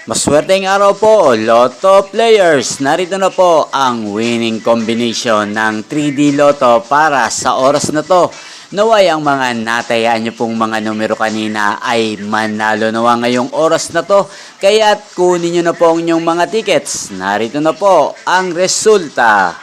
Maswerteng araw po, Lotto players. Narito na po ang winning combination ng 3D Lotto para sa oras na to. Naway ang mga natayaan nyo pong mga numero kanina ay manalo nawa ngayong oras na to. Kaya't kunin nyo na po ang inyong mga tickets. Narito na po ang resulta.